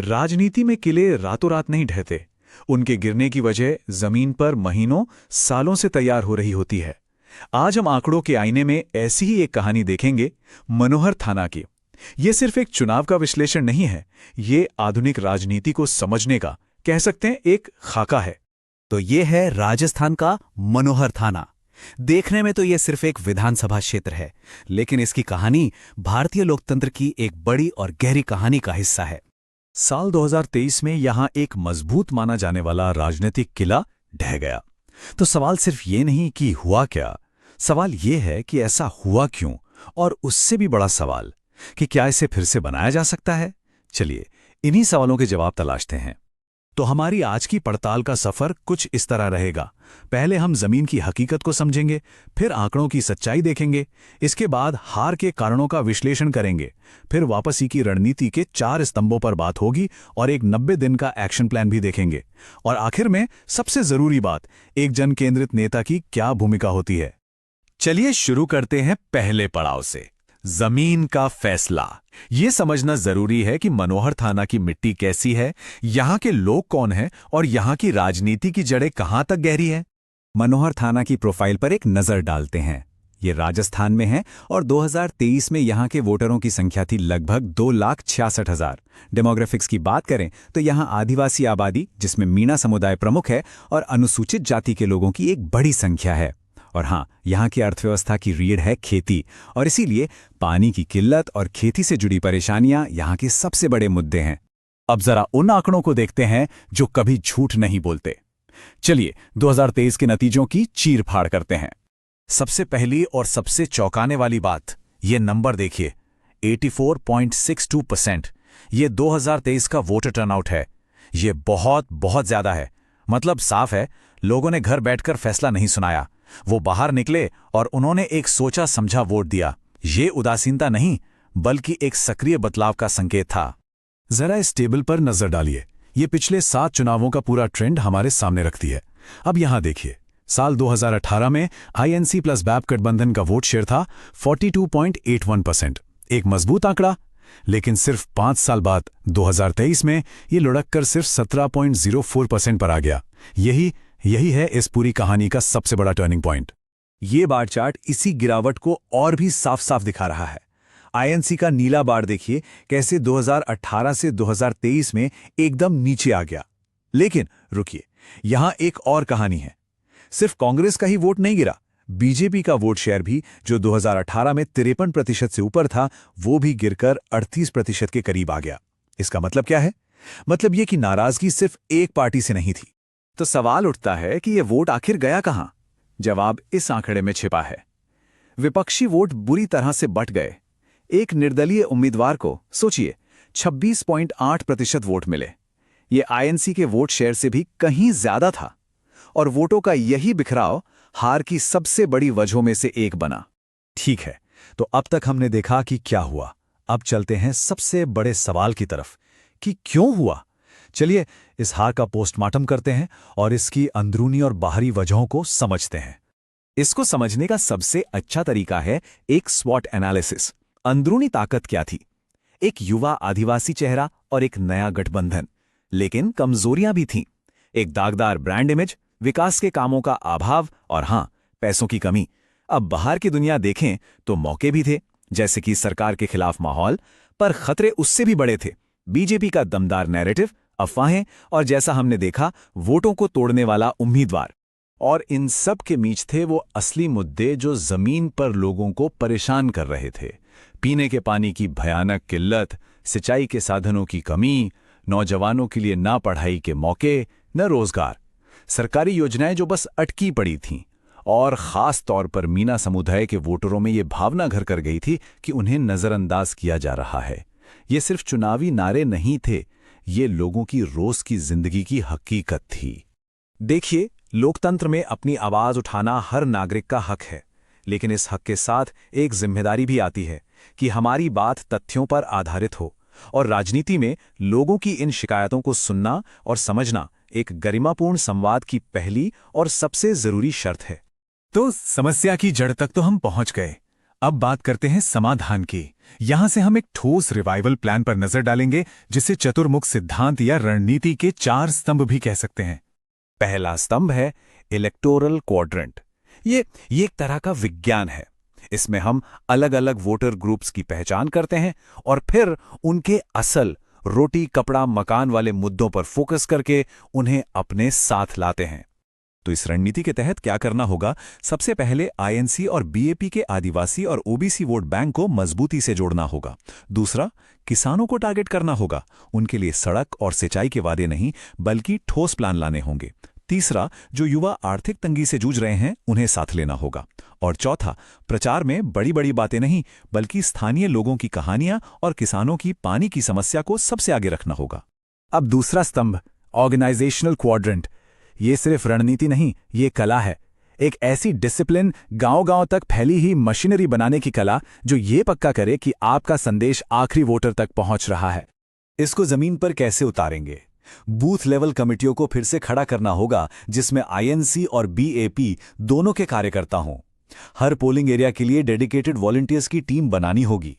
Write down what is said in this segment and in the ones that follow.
राजनीति में किले रातों रात नहीं ढहते। उनके गिरने की वजह जमीन पर महीनों सालों से तैयार हो रही होती है। आज हम आंकड़ों के आईने में ऐसी ही एक कहानी देखेंगे, मनोहर थाना की। ये सिर्फ एक चुनाव का विश्लेषण नहीं है, ये आधुनिक राजनीति को समझने का, कह सकते हैं, एक खाका है। तो ये है राजस्थान का मनोहर थाना। देखने में तो ये सिर्फ एक विधानसभा क्षेत्र है, लेकिन इसकी कहानी भारतीय लोकतंत्र की एक बड़ी और गहरी कहानी का हिस्सा है। साल 2023 में यहां एक मजबूत माना जाने वाला राजनीतिक किला ढह गया। तो सवाल सिर्फ ये नहीं कि हुआ क्या, सवाल ये है कि ऐसा हुआ क्यों, और उससे भी बड़ा सवाल कि क्या इसे फिर से बनाया जा सकता है। चलिए इन्हीं सवालों के जवाब तलाशते हैं। तो हमारी आज की पड़ताल का सफर कुछ इस तरह रहेगा। पहले हम जमीन की हकीकत को समझेंगे, फिर आंकड़ों की सच्चाई देखेंगे, इसके बाद हार के कारणों का विश्लेषण करेंगे, फिर वापसी की रणनीति के 4 स्तंभों पर बात होगी और एक 90 दिन का एक्शन प्लान भी देखेंगे। और आखिर में सबसे जरूरी बात, एक जन केंद्रित नेता की क्या भूमिका होती है। चलिए शुरू करते हैं पहले पड़ाव से, जमीन का फैसला। ये समझना जरूरी है कि मनोहर थाना की मिट्टी कैसी है, यहाँ के लोग कौन हैं और यहाँ की राजनीति की जड़ें कहाँ तक गहरी हैं। मनोहर थाना की प्रोफाइल पर एक नजर डालते हैं। ये राजस्थान में है और 2023 में यहाँ के वोटरों की संख्या थी लगभग 2,66,000। डेमोग्राफिक्स की बात करें तो यहाँ आदिवासी आबादी, जिसमें मीणा समुदाय प्रमुख है, और अनुसूचित जाति के लोगों की एक बड़ी संख्या है। और हाँ, यहाँ की अर्थव्यवस्था की रीढ़ है खेती, और इसीलिए पानी की किल्लत और खेती से जुड़ी परेशानियां यहाँ के सबसे बड़े मुद्दे हैं। अब जरा उन आंकड़ों को देखते हैं जो कभी झूठ नहीं बोलते। चलिए 2023 के नतीजों की चीर-फाड़ करते हैं। सबसे पहली और सबसे चौंकाने वाली बात, ये नंबर देखिए, 84.62%। ये 2023 का वोटर टर्नआउट है। ये बहुत बहुत ज्यादा है। मतलब साफ है, लोगों ने घर बैठकर फैसला नहीं सुनाया, वो बाहर निकले और उन्होंने एक सोचा समझा वोट दिया। ये उदासीनता नहीं, बल्कि एक सक्रिय बदलाव का संकेत था। जरा इस टेबल पर नजर डालिए। ये पिछले 7 चुनावों का पूरा ट्रेंड हमारे सामने रखती है। अब यहां देखिए, साल 2018 में आईएनसी प्लस बैप गठबंधन का वोट शेयर था 42.81%, एक मजबूत आंकड़ा। लेकिन सिर्फ 5 साल बाद 2023 में ये लुढ़ककर सिर्फ 17.04% पर आ गया। यही है इस पूरी कहानी का सबसे बड़ा टर्निंग पॉइंट। ये बार चार्ट इसी गिरावट को और भी साफ साफ दिखा रहा है। आईएनसी का नीला बार देखिए कैसे 2018 से 2023 में एकदम नीचे आ गया। लेकिन रुकिए, यहां एक और कहानी है। सिर्फ कांग्रेस का ही वोट नहीं गिरा, बीजेपी का वोट शेयर भी, जो 2018 में 53% से ऊपर था, वो भी गिरकर 38% के करीब आ गया। इसका मतलब क्या है? मतलब ये कि नाराजगी सिर्फ एक पार्टी से नहीं थी। तो सवाल उठता है कि यह वोट आखिर गया कहां? जवाब इस आंकड़े में छिपा है। विपक्षी वोट बुरी तरह से बट गए। एक निर्दलीय उम्मीदवार को सोचिए 26.8% वोट मिले। ये आईएनसी के वोट शेयर से भी कहीं ज्यादा था। और वोटों का यही बिखराव हार की सबसे बड़ी वजहों में से एक बना। ठीक है, तो अब तक हमने देखा कि क्या हुआ। अब चलते हैं सबसे बड़े सवाल की तरफ कि क्यों हुआ। चलिए इस हार का पोस्टमार्टम करते हैं और इसकी अंदरूनी और बाहरी वजहों को समझते हैं। इसको समझने का सबसे अच्छा तरीका है एक स्वॉट एनालिसिस। अंदरूनी ताकत क्या थी? एक युवा आदिवासी चेहरा और एक नया गठबंधन। लेकिन कमजोरियां भी थीं। एक दागदार ब्रांड इमेज, विकास के कामों का अभाव, और हां, पैसों की कमी। अब बाहर की दुनिया देखें तो मौके भी थे, जैसे कि सरकार के खिलाफ माहौल, पर खतरे उससे भी बड़े थे। बीजेपी का दमदार नैरेटिव, अफवाहें, और जैसा हमने देखा, वोटों को तोड़ने वाला उम्मीदवार। और इन सब के बीच थे वो असली मुद्दे जो जमीन पर लोगों को परेशान कर रहे थे। पीने के पानी की भयानक किल्लत, सिंचाई के साधनों की कमी, नौजवानों के लिए ना पढ़ाई के मौके, न रोजगार, सरकारी योजनाएं जो बस अटकी पड़ी थीं। और खास तौर पर मीणा समुदाय के वोटरों में ये भावना घर कर गई थी कि उन्हें नजरअंदाज किया जा रहा है। ये सिर्फ चुनावी नारे नहीं थे, ये लोगों की रोज की जिंदगी की हकीकत थी। देखिए, लोकतंत्र में अपनी आवाज उठाना हर नागरिक का हक है, लेकिन इस हक के साथ एक जिम्मेदारी भी आती है कि हमारी बात तथ्यों पर आधारित हो। और राजनीति में लोगों की इन शिकायतों को सुनना और समझना एक गरिमापूर्ण संवाद की पहली और सबसे जरूरी शर्त है। तो समस्या की जड़ तक तो हम पहुंच गए। अब बात करते हैं समाधान की। यहां से हम एक ठोस रिवाइवल प्लान पर नजर डालेंगे, जिसे चतुर्मुख सिद्धांत या रणनीति के 4 स्तंभ भी कह सकते हैं। पहला स्तंभ है इलेक्टोरल क्वाड्रेंट। ये एक तरह का विज्ञान है। इसमें हम अलग अलग वोटर ग्रुप्स की पहचान करते हैं और फिर उनके असल रोटी कपड़ा मकान वाले मुद्दों पर फोकस करके उन्हें अपने साथ लाते हैं। तो इस रणनीति के तहत क्या करना होगा? सबसे पहले आईएनसी और बीएपी के आदिवासी और ओबीसी वोट बैंक को मजबूती से जोड़ना होगा। दूसरा, किसानों को टारगेट करना होगा। उनके लिए सड़क और सिंचाई के वादे नहीं, बल्कि ठोस प्लान लाने होंगे। तीसरा, जो युवा आर्थिक तंगी से जूझ रहे हैं, उन्हें साथ लेना होगा। और चौथा, प्रचार में बड़ी बड़ी बातें नहीं, बल्कि स्थानीय लोगों की कहानियां और किसानों की पानी की समस्या को सबसे आगे रखना होगा। अब दूसरा स्तंभ, ऑर्गेनाइजेशनल क्वाड्रेंट। ये सिर्फ रणनीति नहीं, ये कला है। एक ऐसी डिसिप्लिन, गांव-गांव तक फैली ही मशीनरी बनाने की कला, जो ये पक्का करे कि आपका संदेश आखिरी वोटर तक पहुंच रहा है। इसको जमीन पर कैसे उतारेंगे? बूथ लेवल कमिटियों को फिर से खड़ा करना होगा, जिसमें आईएनसी और बीएपी दोनों के कार्यकर्ता हों। हर पोलिंग एरिया के लिए डेडिकेटेड वॉलंटियर्स की टीम बनानी होगी।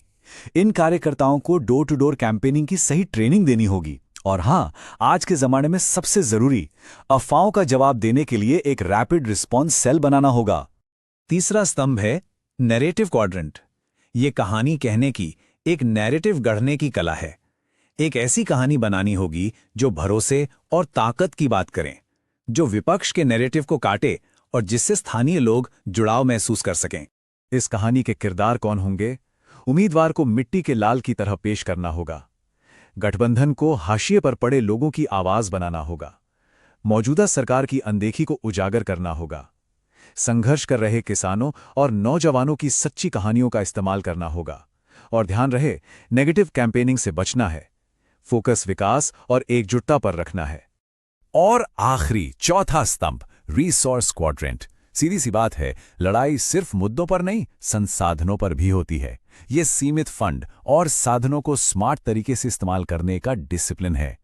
इन कार्यकर्ताओं को डोर टू डोर कैंपेनिंग की सही ट्रेनिंग देनी होगी। और हां, आज के जमाने में सबसे जरूरी, अफवाहों का जवाब देने के लिए एक रैपिड रिस्पॉन्स सेल बनाना होगा। तीसरा स्तंभ है नैरेटिव क्वाड्रेंट। ये कहानी कहने की, एक नैरेटिव गढ़ने की कला है। एक ऐसी कहानी बनानी होगी जो भरोसे और ताकत की बात करें, जो विपक्ष के नैरेटिव को काटे और जिससे स्थानीय लोग जुड़ाव महसूस कर सकें। इस कहानी के किरदार कौन होंगे? उम्मीदवार को मिट्टी के लाल की तरह पेश करना होगा। गठबंधन को हाशिए पर पड़े लोगों की आवाज बनाना होगा। मौजूदा सरकार की अनदेखी को उजागर करना होगा। संघर्ष कर रहे किसानों और नौजवानों की सच्ची कहानियों का इस्तेमाल करना होगा। और ध्यान रहे, नेगेटिव कैंपेनिंग से बचना है। फोकस विकास और एकजुटता पर रखना है। और आखिरी चौथा स्तंभ, रिसोर्स क्वाड्रेंट। सीधी सी बात है, लड़ाई सिर्फ मुद्दों पर नहीं, संसाधनों पर भी होती है। ये सीमित फंड और साधनों को स्मार्ट तरीके से इस्तेमाल करने का डिसिप्लिन है।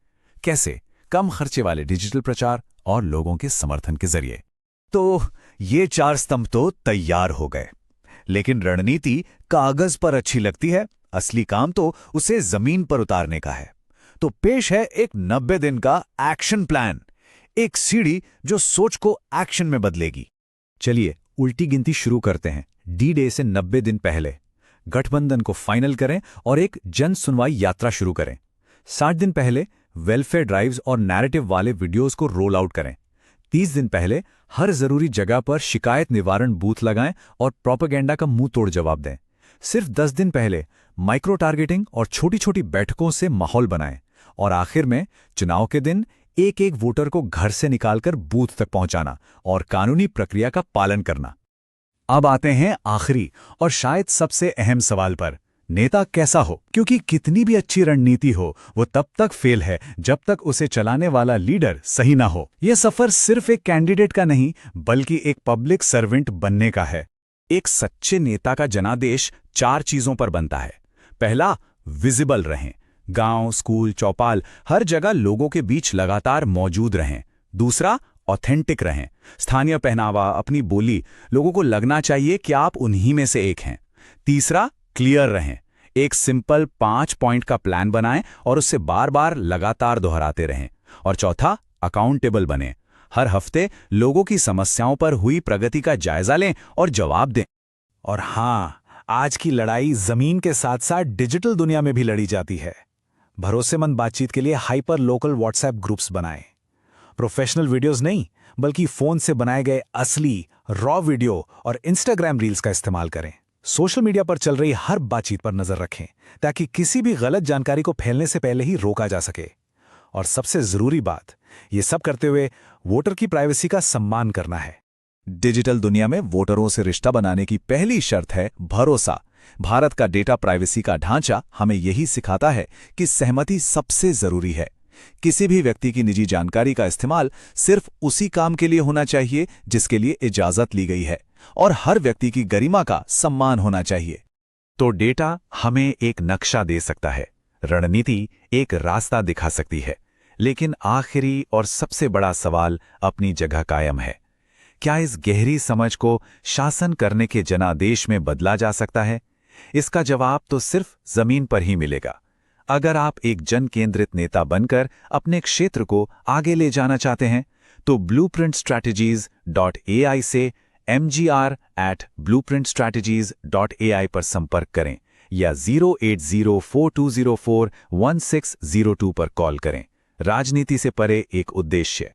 कैसे? कम खर्चे वाले डिजिटल प्रचार और लोगों के समर्थन के जरिए। तो ये 4 स्तंभ तो तैयार हो गए, लेकिन रणनीति कागज पर अच्छी लगती है, असली काम तो उसे जमीन पर उतारने का है। तो पेश है एक 90 दिन का एक्शन प्लान, एक सीढ़ी जो सोच को एक्शन में बदलेगी। चलिए उल्टी गिनती शुरू करते हैं। डी डे से 90 दिन पहले गठबंधन को फाइनल करें और एक जन सुनवाई यात्रा शुरू करें। 60 दिन पहले वेलफेयर ड्राइव्स और नैरेटिव वाले वीडियोस को रोल आउट करें। 30 दिन पहले हर जरूरी जगह पर शिकायत निवारण बूथ लगाएं और प्रोपेगेंडा का मुंह तोड़ जवाब दें। सिर्फ 10 दिन पहले माइक्रो टारगेटिंग और छोटी छोटी बैठकों से माहौल बनाएं। और आखिर में चुनाव के दिन एक एक वोटर को घर से निकालकर बूथ तक पहुंचाना और कानूनी प्रक्रिया का पालन करना। अब आते हैं आखिरी और शायद सबसे अहम सवाल पर, नेता कैसा हो? क्योंकि कितनी भी अच्छी रणनीति हो, वो तब तक फेल है जब तक उसे चलाने वाला लीडर सही ना हो। यह सफर सिर्फ एक कैंडिडेट का नहीं, बल्कि एक पब्लिक सर्वेंट बनने का है। एक सच्चे नेता का जनादेश 4 चीजों पर बनता है। पहला, विजिबल रहें। गांव, स्कूल, चौपाल, हर जगह लोगों के बीच लगातार मौजूद रहें। दूसरा, ऑथेंटिक रहें। स्थानीय पहनावा, अपनी बोली, लोगों को लगना चाहिए कि आप उन्हीं में से एक हैं। तीसरा, क्लियर रहें। एक सिंपल 5 पॉइंट का प्लान बनाएं और उससे बार बार लगातार दोहराते रहें। और चौथा, अकाउंटेबल बनें। हर हफ्ते लोगों की समस्याओं पर हुई प्रगति का जायजा लें और जवाब दें। और हां, आज की लड़ाई जमीन के साथ साथ डिजिटल दुनिया में भी लड़ी जाती है। भरोसेमंद बातचीत के लिए हाइपर लोकल व्हाट्सएप ग्रुप्स बनाएं। प्रोफेशनल वीडियोस नहीं, बल्कि फोन से बनाए गए असली रॉ वीडियो और इंस्टाग्राम रील्स का इस्तेमाल करें। सोशल मीडिया पर चल रही हर बातचीत पर नजर रखें, ताकि किसी भी गलत जानकारी को फैलने से पहले ही रोका जा सके। और सबसे जरूरी बात, ये सब करते हुए वोटर की प्राइवेसी का सम्मान करना है। डिजिटल दुनिया में वोटरों से रिश्ता बनाने की पहली शर्त है भरोसा। भारत का डेटा प्राइवेसी का ढांचा हमें यही सिखाता है कि सहमति सबसे जरूरी है। किसी भी व्यक्ति की निजी जानकारी का इस्तेमाल सिर्फ उसी काम के लिए होना चाहिए जिसके लिए इजाजत ली गई है, और हर व्यक्ति की गरिमा का सम्मान होना चाहिए। तो डेटा हमें एक नक्शा दे सकता है, रणनीति एक रास्ता दिखा सकती है, लेकिन आखिरी और सबसे बड़ा सवाल अपनी जगह कायम है। क्या इस गहरी समझ को शासन करने के जनादेश में बदला जा सकता है? इसका जवाब तो सिर्फ जमीन पर ही मिलेगा। अगर आप एक जन केंद्रित नेता बनकर अपने क्षेत्र को आगे ले जाना चाहते हैं, तो blueprintstrategies.ai से mgr@blueprintstrategies.ai पर संपर्क करें या 08042041602 पर कॉल करें। राजनीति से परे एक उद्देश्य।